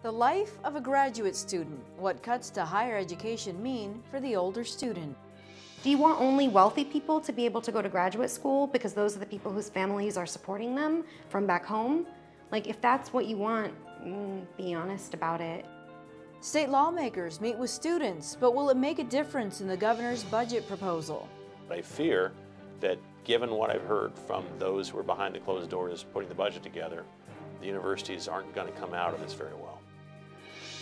The life of a graduate student. What cuts to higher education mean for the older student? Do you want only wealthy people to be able to go to graduate school because those are the people whose families are supporting them from back home? Like, if that's what you want, be honest about it. State lawmakers meet with students, but will it make a difference in the governor's budget proposal? I fear that given what I've heard from those who are behind the closed doors putting the budget together, the universities aren't going to come out of this very well.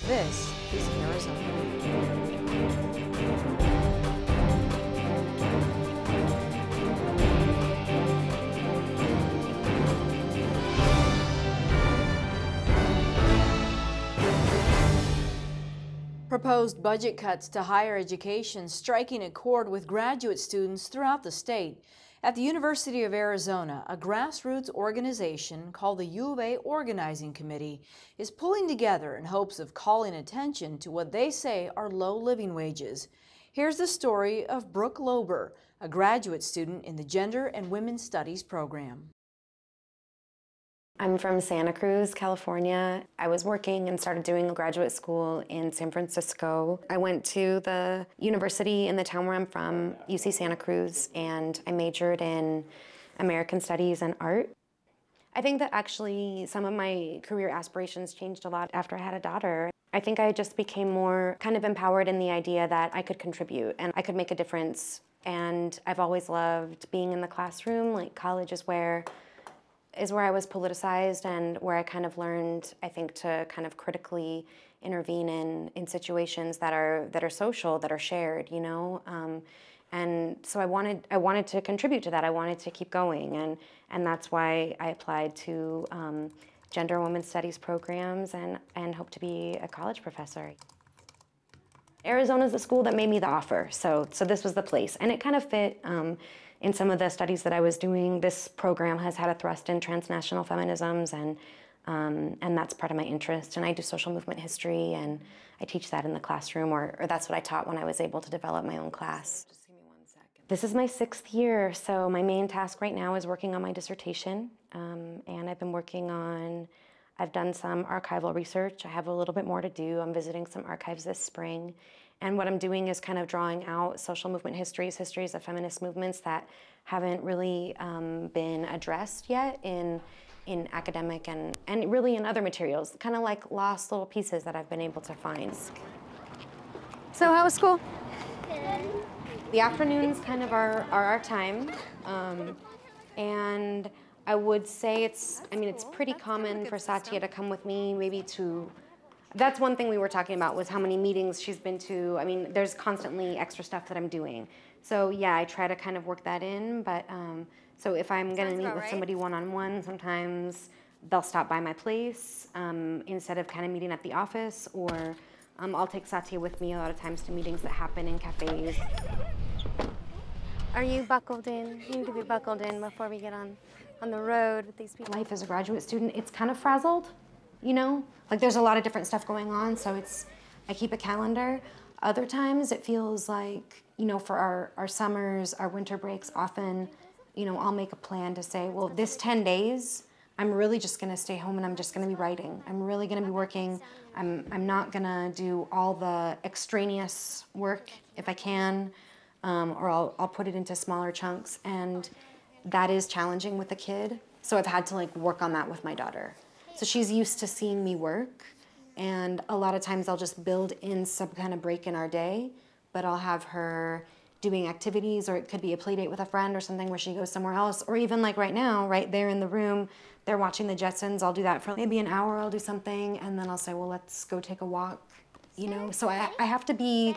This is Arizona. Proposed budget cuts to higher education striking a chord with graduate students throughout the state. At the University of Arizona, a grassroots organization called the U of A Organizing Committee is pulling together in hopes of calling attention to what they say are low living wages. Here's the story of Brooke Lober, a graduate student in the Gender and Women's Studies program. I'm from Santa Cruz, California. I was working and started doing a graduate school in San Francisco. I went to the university in the town where I'm from, UC Santa Cruz, and I majored in American Studies and art. I think that actually some of my career aspirations changed a lot after I had a daughter. I think I just became more kind of empowered in the idea that I could contribute and I could make a difference. And I've always loved being in the classroom. Like, college is where I was politicized and where I kind of learned, I think, to kind of critically intervene in situations that are social, that are shared, you know. And so I wanted to contribute to that. I wanted to keep going, and that's why I applied to Gender and Women's Studies programs and hope to be a college professor. Arizona's the school that made me the offer, so this was the place, and it kind of fit. In some of the studies that I was doing, this program has had a thrust in transnational feminisms, and that's part of my interest. And I do social movement history, and I teach that in the classroom, or that's what I taught when I was able to develop my own class. Just give me 1 second. This is my 6th year, so my main task right now is working on my dissertation, and I've done some archival research. I have a little bit more to do. I'm visiting some archives this spring. And what I'm doing is kind of drawing out social movement histories of feminist movements that haven't really been addressed yet in academic and really in other materials, kind of like lost little pieces that I've been able to find. So how was school? Good. The afternoons kind of are our time. And I would say it's pretty common for Satya to come with me maybe to. That's one thing we were talking about, was how many meetings she's been to. I mean, there's constantly extra stuff that I'm doing. So yeah, I try to kind of work that in, but so if I'm gonna meet with somebody one-on-one, sometimes they'll stop by my place instead of kind of meeting at the office, or I'll take Satya with me a lot of times to meetings that happen in cafes. Are you buckled in? You need to be buckled in before we get on the road with these people. Life as a graduate student, it's kind of frazzled. You know, like there's a lot of different stuff going on, so I keep a calendar. Other times it feels like, you know, for our summers, our winter breaks, often, you know, I'll make a plan to say, well, this 10 days, I'm really just gonna stay home and I'm just gonna be writing. I'm really gonna be working. I'm not gonna do all the extraneous work if I can, or I'll put it into smaller chunks, and that is challenging with a kid. So I've had to like work on that with my daughter. So she's used to seeing me work, and a lot of times I'll just build in some kind of break in our day, but I'll have her doing activities, or it could be a play date with a friend or something where she goes somewhere else, or even like right now, right there in the room, they're watching the Jetsons. I'll do that for maybe an hour, I'll do something, and then I'll say, well, let's go take a walk, you know? So I have to be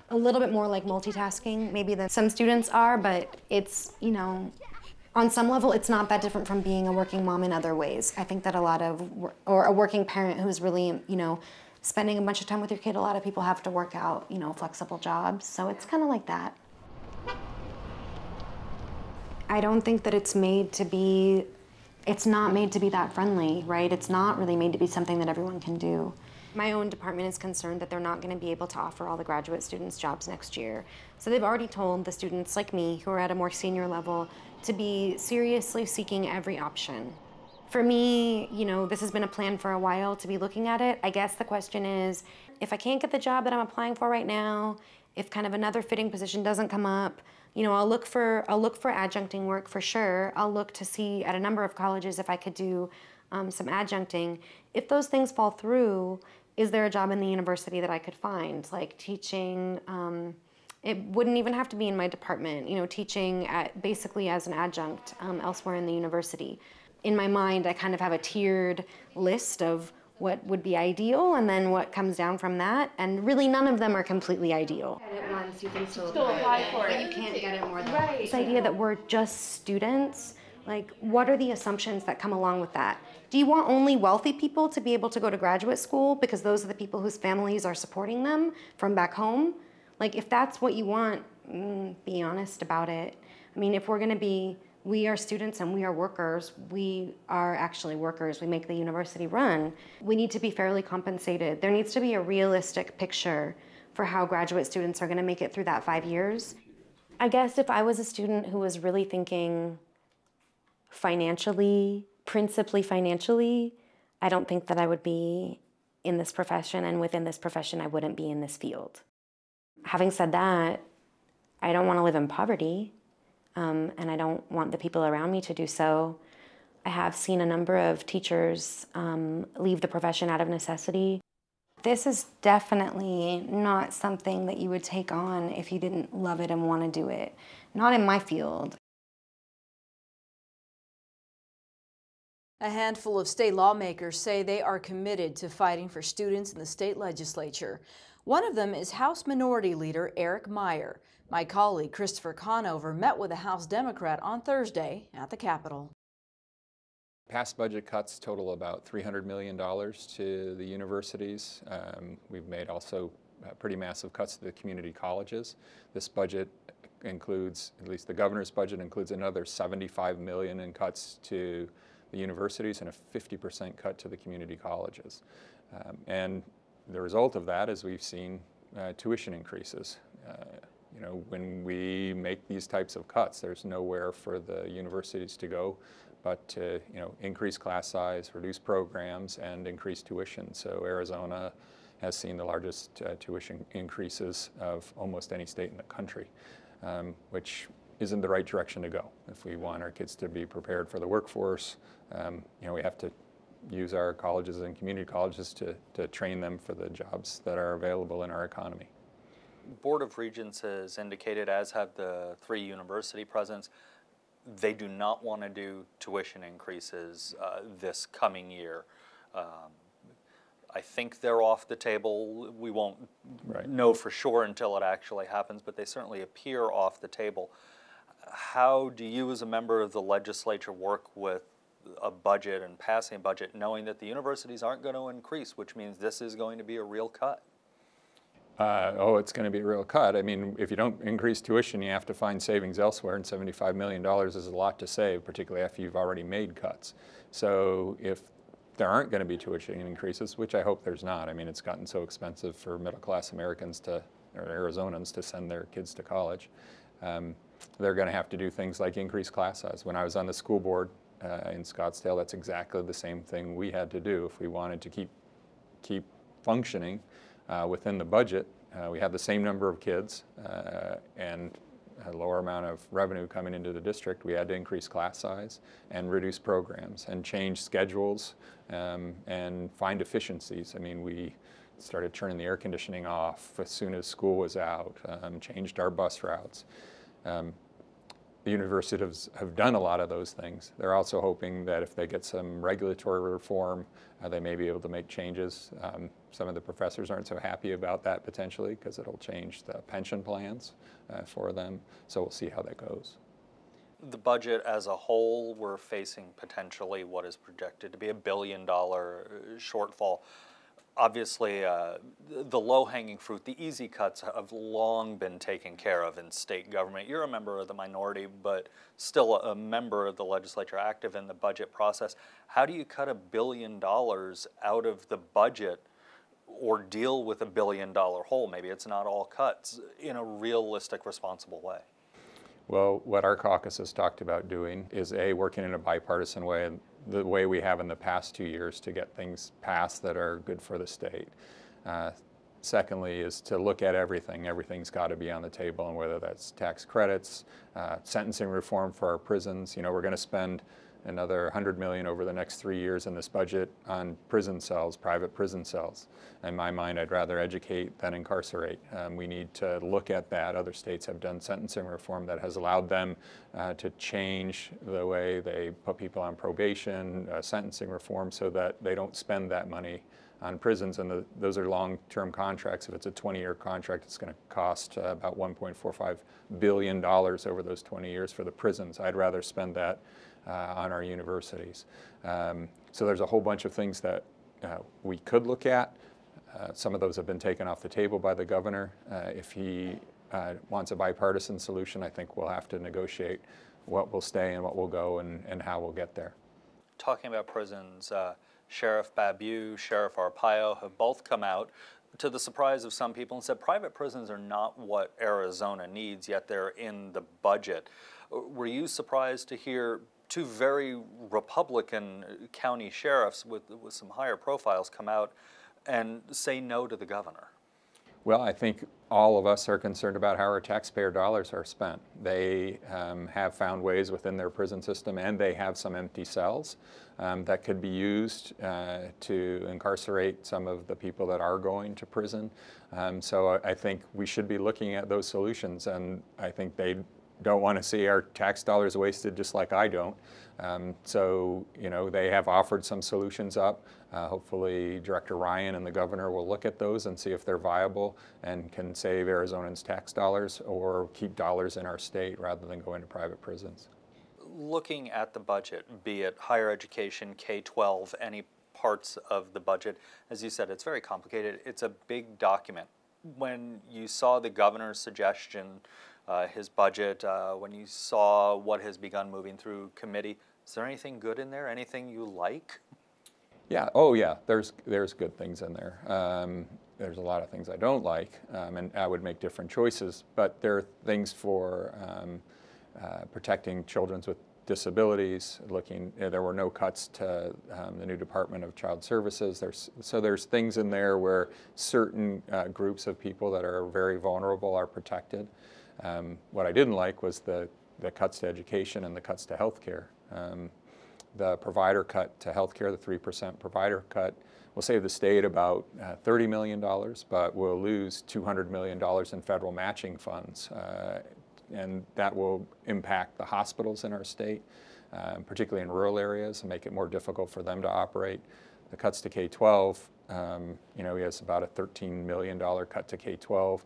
a little bit more like multitasking maybe than some students are, but it's, you know, on some level, it's not that different from being a working mom in other ways. I think that or a working parent who's really, you know, spending a bunch of time with your kid, a lot of people have to work out, you know, flexible jobs. So it's kind of like that. I don't think that it's not made to be that friendly, right? It's not really made to be something that everyone can do. My own department is concerned that they're not going to be able to offer all the graduate students jobs next year. So they've already told the students like me who are at a more senior level to be seriously seeking every option For me, you know, this has been a plan for a while to be looking at it. I guess the question is, if I can't get the job that I'm applying for right now, if kind of another fitting position doesn't come up, you know, I'll look for adjuncting work for sure. I'll look to see at a number of colleges if I could do some adjuncting. If those things fall through, is there a job in the university that I could find, like teaching? It wouldn't even have to be in my department, you know, teaching basically as an adjunct elsewhere in the university. In my mind, I kind of have a tiered list of what would be ideal and then what comes down from that, and really none of them are completely ideal. Get it once, you can still apply for it, but you can't get it more than once. This idea that we're just students, like, what are the assumptions that come along with that? Do you want only wealthy people to be able to go to graduate school because those are the people whose families are supporting them from back home? Like, if that's what you want, be honest about it. I mean, if we're gonna be, we are students and we are workers, we are actually workers, we make the university run, we need to be fairly compensated. There needs to be a realistic picture for how graduate students are gonna make it through that 5 years. I guess if I was a student who was really thinking financially, principally financially, I don't think that I would be in this profession, and within this profession, I wouldn't be in this field. Having said that, I don't want to live in poverty, and I don't want the people around me to do so. I have seen a number of teachers leave the profession out of necessity. This is definitely not something that you would take on if you didn't love it and want to do it. Not in my field. A handful of state lawmakers say they are committed to fighting for students in the state legislature. One of them is House Minority Leader Eric Meyer. My colleague Christopher Conover met with a House Democrat on Thursday at the Capitol. Past budget cuts total about $300 million to the universities. We've made also pretty massive cuts to the community colleges. This budget includes, at least the governor's budget includes another $75 million in cuts to the universities and a 50% cut to the community colleges. And the result of that is we've seen tuition increases. You know, when we make these types of cuts, there's nowhere for the universities to go but to, you know, increase class size, reduce programs, and increase tuition. So Arizona has seen the largest tuition increases of almost any state in the country, which isn't the right direction to go. If we want our kids to be prepared for the workforce, you know, we have to use our colleges and community colleges to train them for the jobs that are available in our economy. Board of Regents has indicated, as have the 3 university presidents, they do not want to do tuition increases this coming year. I think they're off the table. We won't know for sure until it actually happens, but they certainly appear off the table. How do you as a member of the legislature work with a budget and passing a budget knowing that the universities aren't going to increase, which means this is going to be a real cut? It's going to be a real cut. I mean, if you don't increase tuition, you have to find savings elsewhere, and $75 million is a lot to save, particularly after you've already made cuts. So if there aren't going to be tuition increases, which I hope there's not. I mean, it's gotten so expensive for middle-class Americans or Arizonans to send their kids to college. They're going to have to do things like increase class size. When I was on the school board in Scottsdale, that's exactly the same thing we had to do if we wanted to keep functioning within the budget. We had the same number of kids and a lower amount of revenue coming into the district. We had to increase class size and reduce programs and change schedules and find efficiencies. I mean, we started turning the air conditioning off as soon as school was out, changed our bus routes. The universities have done a lot of those things. They're also hoping that if they get some regulatory reform, they may be able to make changes. Some of the professors aren't so happy about that potentially because it'll change the pension plans for them. So we'll see how that goes. The budget as a whole, we're facing potentially what is projected to be $1 billion shortfall. Obviously, the low-hanging fruit, the easy cuts have long been taken care of in state government. You're a member of the minority, but still a member of the legislature, active in the budget process. How do you cut $1 billion out of the budget or deal with $1 billion hole? Maybe it's not all cuts in a realistic, responsible way. Well, what our caucus has talked about doing is working in a bipartisan way the way we have in the past 2 years to get things passed that are good for the state. Secondly is to look at everything. Everything's got to be on the table, and whether that's tax credits, sentencing reform for our prisons. You know, we're going to spend another $100 million over the next 3 years in this budget on prison cells, private prison cells. In my mind, I'd rather educate than incarcerate. We need to look at that. Other states have done sentencing reform that has allowed them to change the way they put people on probation, sentencing reform, so that they don't spend that money on prisons, and those are long-term contracts. If it's a 20-year contract, it's going to cost about $1.45 billion over those 20 years for the prisons. I'd rather spend that on our universities. So there's a whole bunch of things that we could look at. Some of those have been taken off the table by the governor. If he wants a bipartisan solution, I think we'll have to negotiate what will stay and what will go, and how we'll get there. Talking about prisons, Sheriff Babu, Sheriff Arpaio have both come out, to the surprise of some people, and said private prisons are not what Arizona needs, yet they're in the budget. Were you surprised to hear two very Republican county sheriffs with some higher profiles come out and say no to the governor? Well, I think all of us are concerned about how our taxpayer dollars are spent. They have found ways within their prison system, and they have some empty cells that could be used to incarcerate some of the people that are going to prison. So I think we should be looking at those solutions, and I think they don't want to see our tax dollars wasted, just like I don't. So, you know, they have offered some solutions up. Hopefully Director Ryan and the governor will look at those and see if they're viable and can save Arizonans' tax dollars or keep dollars in our state rather than go into private prisons. Looking at the budget, be it higher education, K-12, any parts of the budget, as you said, it's very complicated. It's a big document. When you saw the governor's suggestion, his budget, when you saw what has begun moving through committee, is there anything good in there? Anything you like? Yeah. Oh, yeah. There's good things in there. There's a lot of things I don't like, and I would make different choices. But there are things for protecting children with disabilities. There were no cuts to the new Department of Child Services. There's things in there where certain groups of people that are very vulnerable are protected. What I didn't like was the cuts to education and the cuts to health care. The provider cut to health care, the 3% provider cut, will save the state about $30 million, but we'll lose $200 million in federal matching funds. And that will impact the hospitals in our state, particularly in rural areas, and make it more difficult for them to operate. The cuts to K-12, you know, he has about a $13 million cut to K-12.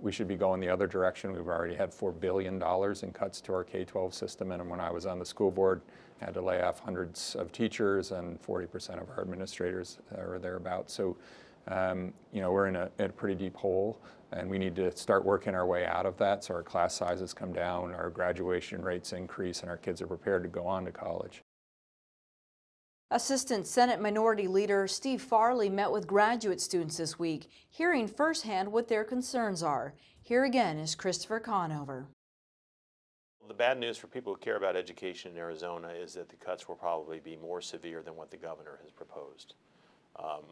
We should be going the other direction. We've already had $4 billion in cuts to our K-12 system, and when I was on the school board, I had to lay off hundreds of teachers and 40% of our administrators or thereabouts. So, you know, we're in a pretty deep hole, and we need to start working our way out of that so our class sizes come down, our graduation rates increase, and our kids are prepared to go on to college. Assistant Senate Minority Leader Steve Farley met with graduate students this week, hearing firsthand what their concerns are. Here again is Christopher Conover. The bad news for people who care about education in Arizona is that the cuts will probably be more severe than what the governor has proposed.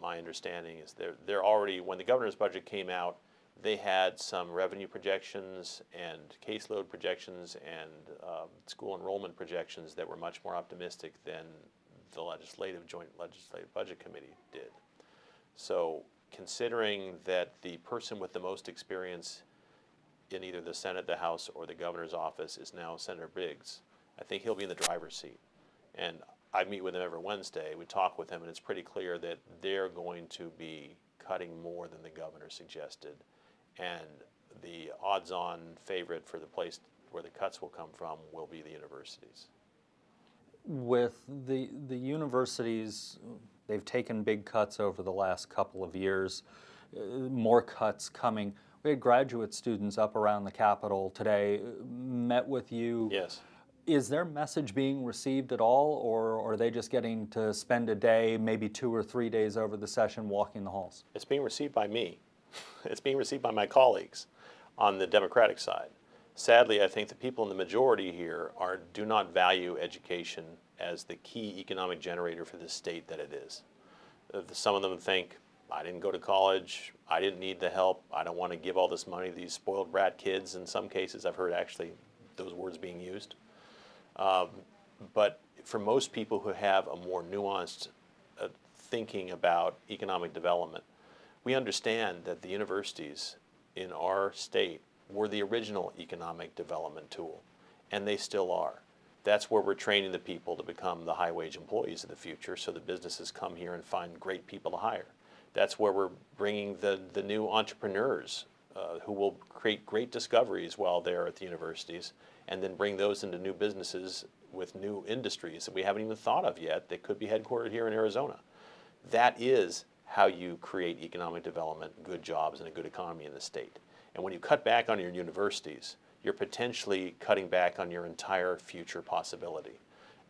My understanding is they're already, when the governor's budget came out, they had some revenue projections and caseload projections and school enrollment projections that were much more optimistic than the Joint Legislative Budget Committee did. So considering that the person with the most experience in either the Senate, the House, or the governor's office is now Senator Biggs, I think he'll be in the driver's seat. And I meet with him every Wednesday. We talk with him, and it's pretty clear that they're going to be cutting more than the governor suggested. And the odds-on favorite for the place where the cuts will come from will be the universities. With the universities, they've taken big cuts over the last couple of years, more cuts coming. We had graduate students up around the Capitol today, met with you. Yes. Is their message being received at all, or are they just getting to spend a day, maybe 2 or 3 days over the session walking the halls? It's being received by me. It's being received by my colleagues on the Democratic side. Sadly, I think the people in the majority here do not value education as the key economic generator for the state that it is. Some of them think, I didn't go to college, I didn't need the help, I don't want to give all this money to these spoiled brat kids. In some cases, I've heard actually those words being used. But for most people who have a more nuanced thinking about economic development, we understand that the universities in our state were the original economic development tool, and they still are. That's where we're training the people to become the high-wage employees of the future, so the businesses come here and find great people to hire. That's where we're bringing the new entrepreneurs who will create great discoveries while they're at the universities, and then bring those into new businesses with new industries that we haven't even thought of yet that could be headquartered here in Arizona. That is how you create economic development, good jobs, and a good economy in the state. And when you cut back on your universities, you're potentially cutting back on your entire future possibility.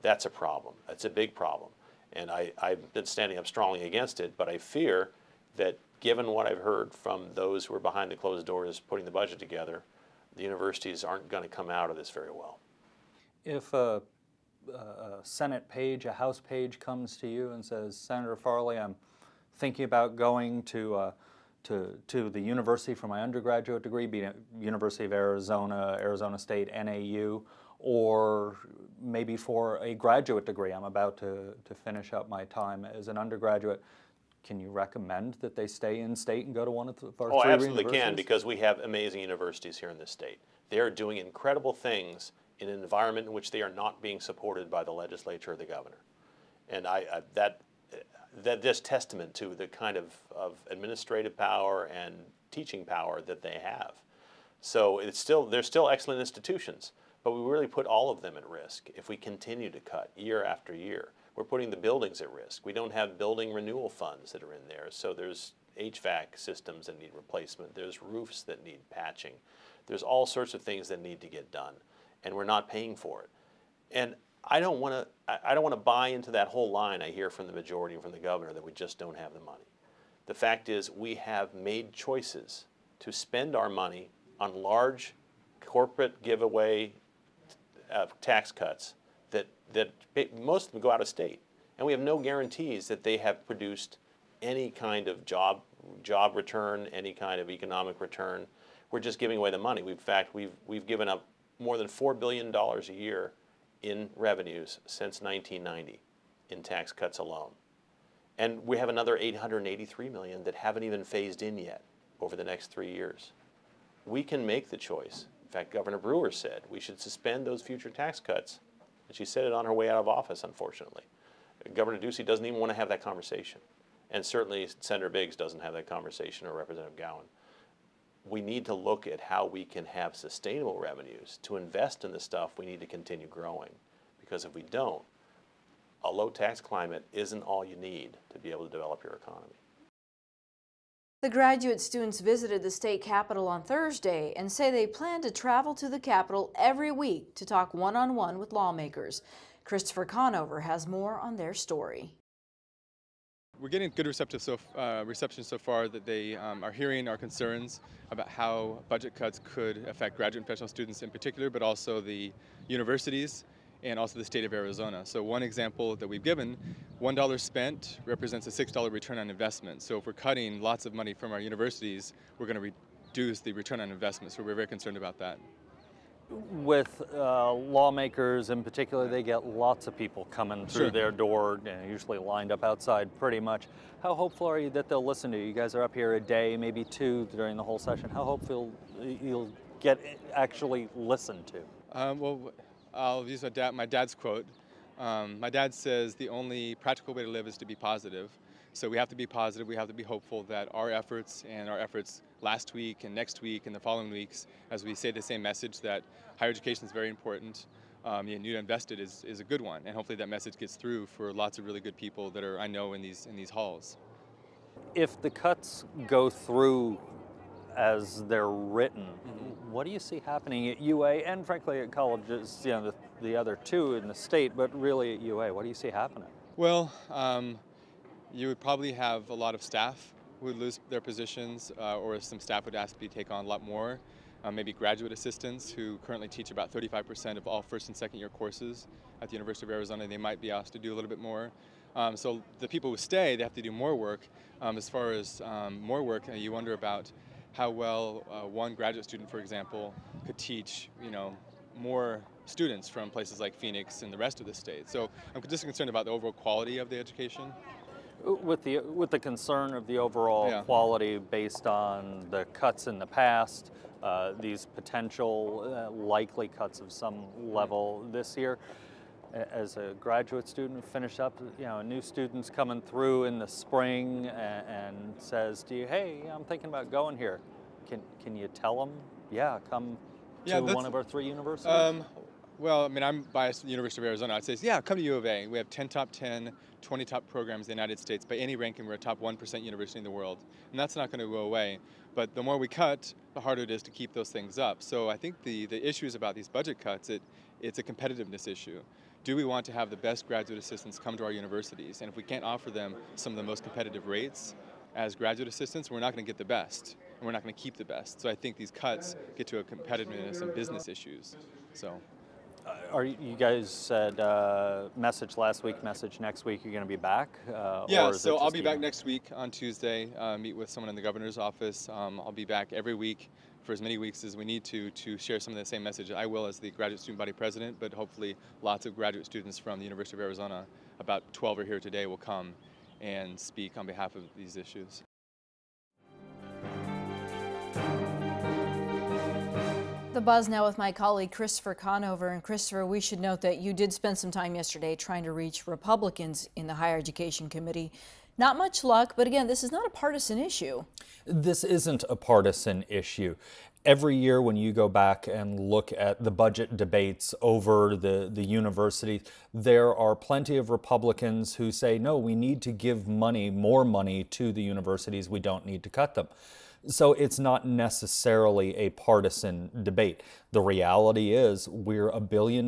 That's a problem. That's a big problem. And I've been standing up strongly against it, but I fear that given what I've heard from those who are behind the closed doors putting the budget together, the universities aren't going to come out of this very well. If a Senate page, a House page comes to you and says, Senator Farley, I'm thinking about going to the university for my undergraduate degree, be it University of Arizona, Arizona State, NAU, or maybe for a graduate degree. I'm about to finish up my time as an undergraduate. Can you recommend that they stay in state and go to one of our three universities? Oh, absolutely can, because we have amazing universities here in this state. They are doing incredible things in an environment in which they are not being supported by the legislature or the governor. And that is testament to the kind of administrative power and teaching power that they have. So they're still excellent institutions, but we really put all of them at risk if we continue to cut year after year. We're putting the buildings at risk. We don't have building renewal funds that are in there, so there's HVAC systems that need replacement. There's roofs that need patching. There's all sorts of things that need to get done, and we're not paying for it. And I don't want to buy into that whole line I hear from the majority and from the governor that we just don't have the money. The fact is we have made choices to spend our money on large corporate giveaway tax cuts that most of them go out of state. And we have no guarantees that they have produced any kind of job return, any kind of economic return. We're just giving away the money. In fact, we've given up more than $4 billion a year in revenues since 1990 in tax cuts alone. And we have another $883 million that haven't even phased in yet over the next 3 years. We can make the choice. In fact, Governor Brewer said we should suspend those future tax cuts, and she said it on her way out of office, unfortunately. Governor Ducey doesn't even want to have that conversation, and certainly Senator Biggs doesn't have that conversation, or Representative Gowan. We need to look at how we can have sustainable revenues to invest in the stuff we need to continue growing, because if we don't, a low tax climate isn't all you need to be able to develop your economy. The graduate students visited the state capitol on Thursday and say they plan to travel to the capitol every week to talk one-on-one with lawmakers. Christopher Conover has more on their story. We're getting good reception so far that they are hearing our concerns about how budget cuts could affect graduate and professional students in particular, but also the universities and also the state of Arizona. So one example that we've given, $1 spent represents a $6 return on investment. So if we're cutting lots of money from our universities, we're going to reduce the return on investment. So we're very concerned about that. With lawmakers in particular, they get lots of people coming through their door, usually lined up outside pretty much. How hopeful are you that they'll listen to you? You guys are up here a day, maybe two during the whole session. How hopeful you'll get actually listened to? Well, I'll use my dad's quote. My dad says the only practical way to live is to be positive. So we have to be positive, we have to be hopeful that our efforts last week and next week and the following weeks, as we say the same message that higher education is very important, you need to invest it is a good one. And hopefully that message gets through for lots of really good people that I know in these halls. If the cuts go through as they're written, what do you see happening at UA and frankly at colleges, the other two in the state, but really at UA? What do you see happening? Well, you would probably have a lot of staff who would lose their positions, or some staff would ask to take on a lot more. maybe graduate assistants who currently teach about 35% of all first and second year courses at the University of Arizona. They might be asked to do a little bit more. So the people who stay, they have to do more work. As far as more work, you wonder about how well one graduate student, for example, could teach, more students from places like Phoenix and the rest of the state. So I'm just concerned about the overall quality of the education. With the concern of the overall quality based on the cuts in the past, these potential likely cuts of some level this year. As a graduate student, finish up, new students coming through in the spring and says to you, hey, I'm thinking about going here. Can you tell them, come to one of our 3 universities? Well, I mean, I'm biased to the University of Arizona. I'd say, come to U of A. We have 10 top 10, 20 top programs in the United States. By any ranking, we're a top 1% university in the world. And that's not going to go away. But the more we cut, the harder it is to keep those things up. So I think the issues about these budget cuts, it's a competitiveness issue. Do we want to have the best graduate assistants come to our universities? And if we can't offer them some of the most competitive rates as graduate assistants, we're not going to get the best. And we're not going to keep the best. So I think these cuts get to a competitiveness and business issues. So. You guys said message last week, message next week, you're going to be back? So I'll be back next week on Tuesday, meet with someone in the governor's office. I'll be back every week for as many weeks as we need to share some of the same message. I will as the graduate student body president, but hopefully lots of graduate students from the University of Arizona, about 12 are here today, will come and speak on behalf of these issues. The Buzz now with my colleague Christopher Conover. And Christopher, we should note that you did spend some time yesterday trying to reach Republicans in the Higher Education Committee. Not much luck, but again, this is not a partisan issue. This isn't a partisan issue. Every year when you go back and look at the budget debates over the universities, there are plenty of Republicans who say, no, we need to give more money to the universities. We don't need to cut them. So it's not necessarily a partisan debate. The reality is we're $1 billion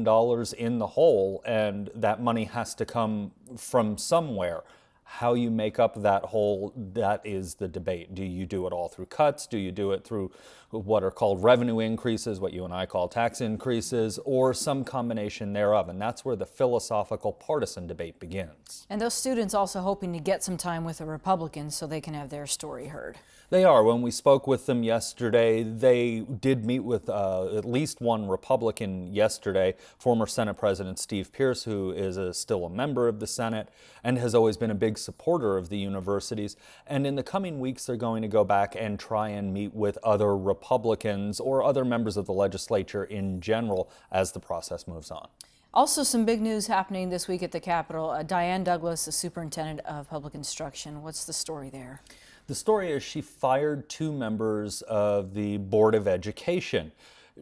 in the hole, and that money has to come from somewhere. How you make up that hole, that is the debate. Do you do it all through cuts? Do you do it through what are called revenue increases, what you and I call tax increases, or some combination thereof? And that's where the philosophical partisan debate begins. And those students also hoping to get some time with the Republicans so they can have their story heard. They are. When we spoke with them yesterday, they did meet with at least one Republican yesterday, former Senate President Steve Pearce, who is still a member of the Senate and has always been a big supporter of the universities. And in the coming weeks, they're going to go back and try and meet with other Republicans or other members of the legislature in general as the process moves on. Also, some big news happening this week at the Capitol. Diane Douglas, the superintendent of public instruction. What's the story there? The story is she fired 2 members of the Board of Education.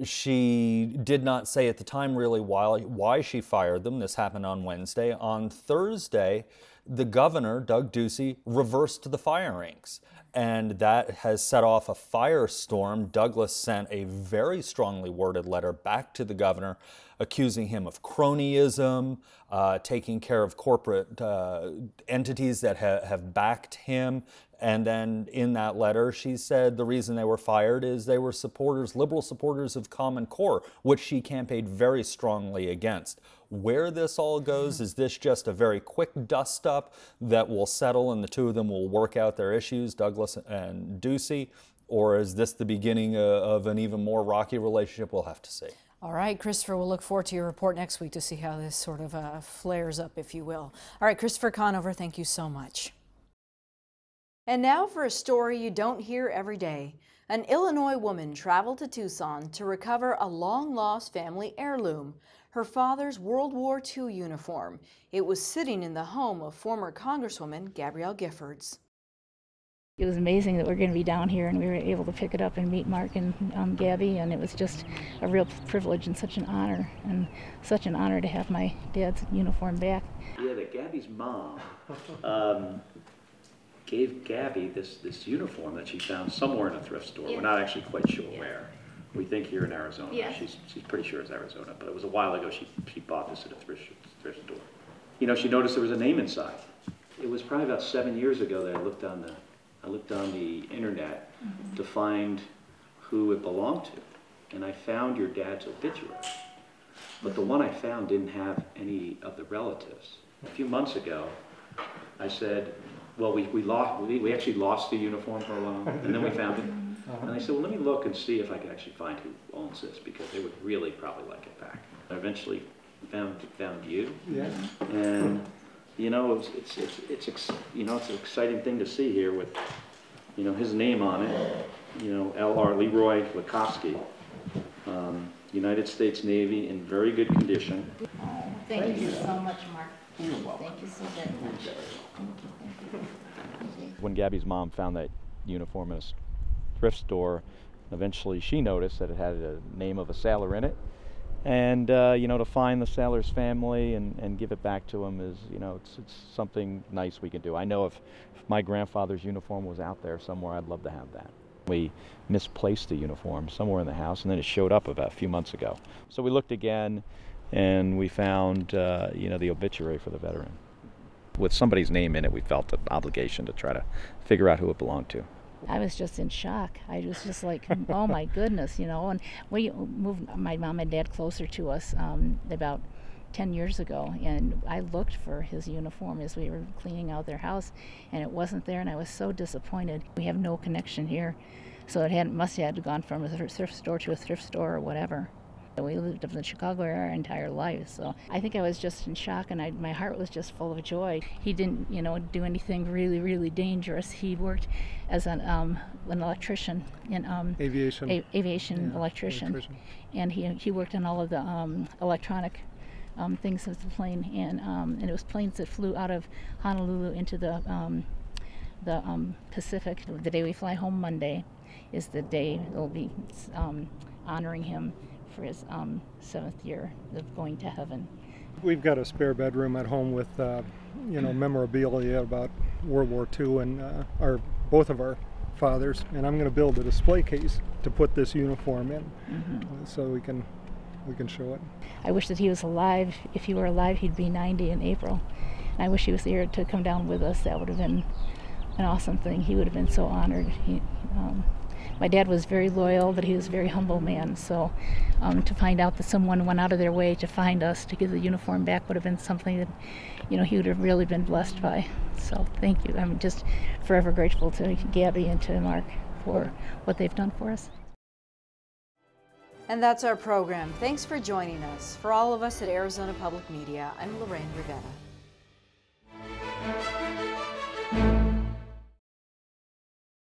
She did not say at the time really why she fired them. This happened on Wednesday. On Thursday, the governor, Doug Ducey, reversed the firings. And that has set off a firestorm. Douglas sent a very strongly worded letter back to the governor accusing him of cronyism, taking care of corporate entities that have backed him. And then in that letter, she said the reason they were fired is they were liberal supporters of Common Core, which she campaigned very strongly against. Where this all goes, is this just a very quick dust-up that will settle and the 2 of them will work out their issues, Douglas and Ducey, or is this the beginning of an even more rocky relationship? We'll have to see. All right, Christopher, we'll look forward to your report next week to see how this sort of flares up, if you will. All right, Christopher Conover, thank you so much. And now for a story you don't hear every day. An Illinois woman traveled to Tucson to recover a long-lost family heirloom, her father's World War II uniform. It was sitting in the home of former Congresswoman Gabrielle Giffords. It was amazing that we're going to be down here and we were able to pick it up and meet Mark and Gabby, and it was just a real privilege and such an honor to have my dad's uniform back. Yeah, that Gabby's mom gave Gabby this uniform that she found somewhere in a thrift store. Yeah. We're not actually quite sure where. We think here in Arizona. Yeah. She's pretty sure it's Arizona, but it was a while ago she bought this at a thrift store. You know, she noticed there was a name inside. It was probably about 7 years ago that I looked on the internet to find who it belonged to. and I found your dad's obituary. But the one I found didn't have any of the relatives. A few months ago, I said, well, we actually lost the uniform for a while, and then we found it. And I said, well, let me look and see if I can actually find who owns this, because they would really probably like it back. I eventually found you. Yeah. And you know, it's an exciting thing to see here with, you know, his name on it. You know, L.R. Leroy Lakowski, United States Navy, in very good condition. Oh, thank you so much, Mark. You're welcome. Thank you so very much. Thank you. When Gabby's mom found that uniform in a thrift store, eventually she noticed that it had a name of a sailor in it. And, you know, to find the sailor's family and give it back to him is, you know, it's something nice we can do. I know if my grandfather's uniform was out there somewhere, I'd love to have that. We misplaced the uniform somewhere in the house, and then it showed up about a few months ago. So we looked again, and we found, you know, the obituary for the veteran. With somebody's name in it, we felt an obligation to try to figure out who it belonged to. I was just in shock. I was just like, oh my goodness, you know. And we moved my mom and dad closer to us about 10 years ago, and I looked for his uniform as we were cleaning out their house, and it wasn't there, and I was so disappointed. We have no connection here, so it must have gone from a thrift store to a thrift store or whatever. We lived up in the Chicago area our entire life, so I think I was just in shock, and my heart was just full of joy. He didn't, you know, do anything really, really dangerous. He worked as an electrician in aviation electrician, and he worked on all of the electronic things of the plane, and it was planes that flew out of Honolulu into the Pacific. The day we fly home Monday is the day they'll be honoring him for his 7th year of going to heaven. We've got a spare bedroom at home with, you know, memorabilia about World War II and both of our fathers, and I'm going to build a display case to put this uniform in, so we can show it. I wish that he was alive. If he were alive, he'd be 90 in April. And I wish he was here to come down with us. That would have been an awesome thing. He would have been so honored. My dad was very loyal, but he was a very humble man, so to find out that someone went out of their way to find us, to give the uniform back, would have been something that, you know, he would have really been blessed by. So thank you. I'm just forever grateful to Gabby and to Mark for what they've done for us. And that's our program. Thanks for joining us. For all of us at Arizona Public Media, I'm Lorraine Rivetta.